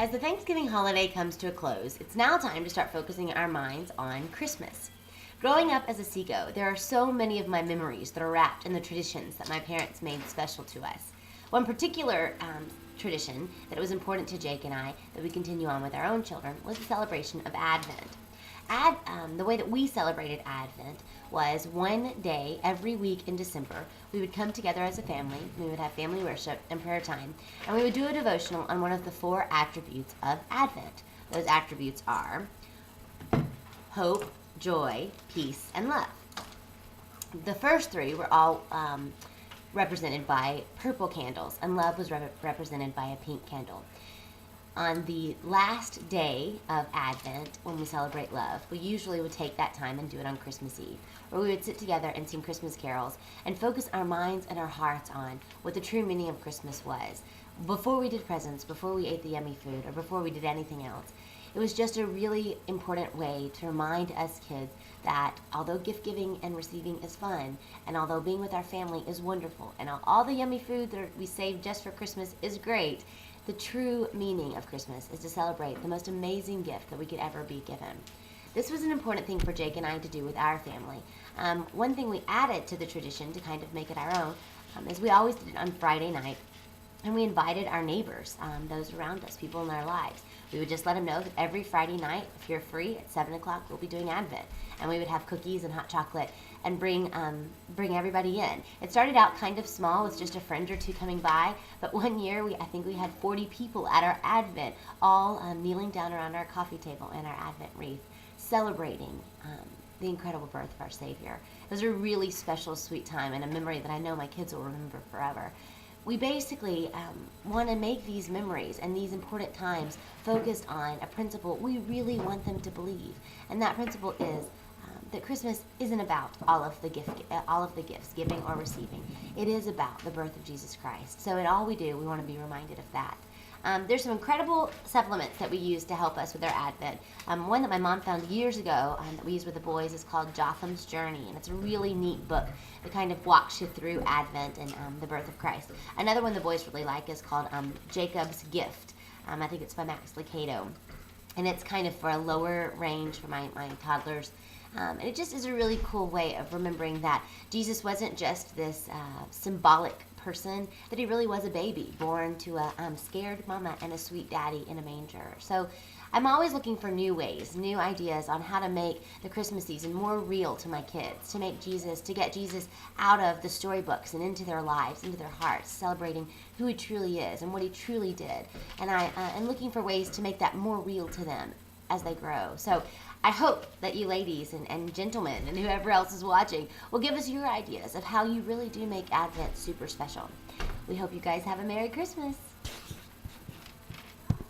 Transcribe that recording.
As the Thanksgiving holiday comes to a close, it's now time to start focusing our minds on Christmas. Growing up as a Seago, there are so many of my memories that are wrapped in the traditions that my parents made special to us. One particular tradition that was important to Jake and I that we continue on with our own children was the celebration of Advent. The way that we celebrated Advent was one day every week in December. We would come together as a family. We would have family worship and prayer time, and we would do a devotional on one of the four attributes of Advent. Those attributes are hope, joy, peace, and love. The first three were all represented by purple candles, and love was represented by a pink candle. On the last day of Advent, when we celebrate love, we usually would take that time and do it on Christmas Eve, where we would sit together and sing Christmas carols and focus our minds and our hearts on what the true meaning of Christmas was. Before we did presents, before we ate the yummy food, or before we did anything else, it was just a really important way to remind us kids that although gift giving and receiving is fun, and although being with our family is wonderful, and all the yummy food that we saved just for Christmas is great, the true meaning of Christmas is to celebrate the most amazing gift that we could ever be given. This was an important thing for Jake and I to do with our family. One thing we added to the tradition to kind of make it our own is we always did it on Friday night, and we invited our neighbors, those around us, people in our lives. We would just let them know that every Friday night, if you're free at 7 o'clock, we'll be doing Advent. And we would have cookies and hot chocolate and bring everybody in. It started out kind of small with just a friend or two coming by, but one year I think we had 40 people at our Advent, all kneeling down around our coffee table and our Advent wreath, celebrating the incredible birth of our Savior. It was a really special, sweet time and a memory that I know my kids will remember forever. We basically want to make these memories and these important times focused on a principle we really want them to believe, and that principle is that Christmas isn't about all of the gifts, giving or receiving. It is about the birth of Jesus Christ. So in all we do, we want to be reminded of that. There's some incredible supplements that we use to help us with our Advent. One that my mom found years ago that we use with the boys is called Jotham's Journey, and it's a really neat book that kind of walks you through Advent and the birth of Christ. Another one the boys really like is called Jacob's Gift. I think it's by Max Lucado, and it's kind of for a lower range for my toddlers. And it just is a really cool way of remembering that Jesus wasn't just this symbolic person, that he really was a baby born to a scared mama and a sweet daddy in a manger. So I'm always looking for new ways, new ideas on how to make the Christmas season more real to my kids, to get Jesus out of the storybooks and into their lives, into their hearts, celebrating who he truly is and what he truly did. And I'm looking for ways to make that more real to them as they grow. So I hope that you ladies and gentlemen and whoever else is watching will give us your ideas of how you really do make Advent super special. We hope you guys have a Merry Christmas.